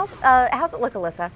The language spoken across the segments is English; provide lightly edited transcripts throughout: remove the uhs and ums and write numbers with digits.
How's it look, Alyssa?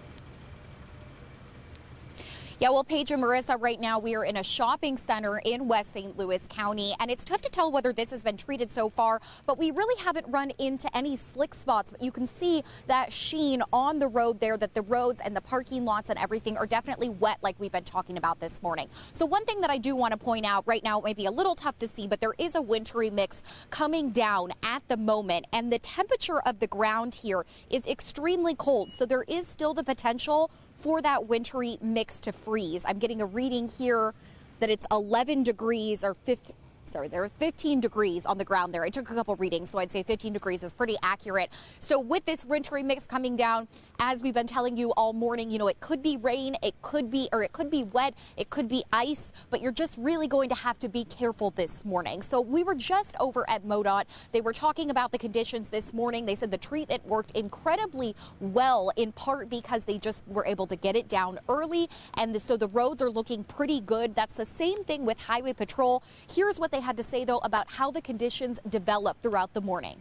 Yeah, well, Paige and Marissa, right now we are in a shopping center in West St. Louis County, and it's tough to tell whether this has been treated so far, but we really haven't run into any slick spots. But you can see that sheen on the road there, that the roads and the parking lots and everything are definitely wet like we've been talking about this morning. So one thing that I do want to point out right now, it may be a little tough to see, but there is a wintry mix coming down at the moment, and the temperature of the ground here is extremely cold. So there is still the potential for that wintry mix to freeze. I'm getting a reading here that it's 11 degrees or 15. Sorry, there are 15 degrees on the ground there. I took a couple readings, so I'd say 15 degrees is pretty accurate. So with this wintry mix coming down, as we've been telling you all morning, you know, it could be rain, it could be wet, it could be ice, but you're just really going to have to be careful this morning. So we were just over at MoDOT. They were talking about the conditions this morning. They said the treatment worked incredibly well, in part because they just were able to get it down early, and so the roads are looking pretty good. That's the same thing with Highway Patrol. Here's what they had to say, though, about how the conditions developed throughout the morning.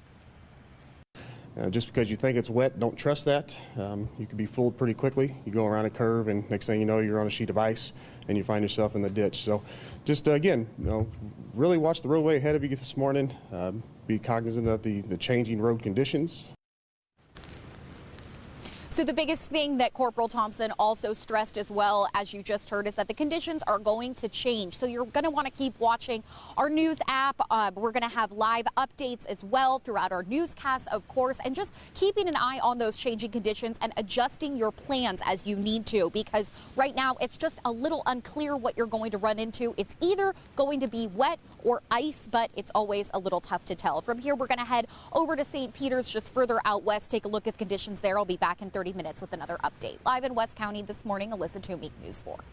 Just because you think it's wet, don't trust that. You can be fooled pretty quickly. You go around a curve, and next thing you know, you're on a sheet of ice, and you find yourself in the ditch. So just, again, you know, really watch the roadway ahead of you this morning. Be cognizant of the changing road conditions. So the biggest thing that Corporal Thompson also stressed, as well as you just heard, is that the conditions are going to change. So you're going to want to keep watching our news app. We're going to have live updates as well throughout our newscasts, of course, and just keeping an eye on those changing conditions and adjusting your plans as you need to, because right now it's just a little unclear what you're going to run into. It's either going to be wet or ice, but it's always a little tough to tell. From here, we're going to head over to St. Peter's, just further out west, take a look at the conditions there. I'll be back in 30 minutes with another update. Live in West County this morning, Alyssa Toomey, News 4.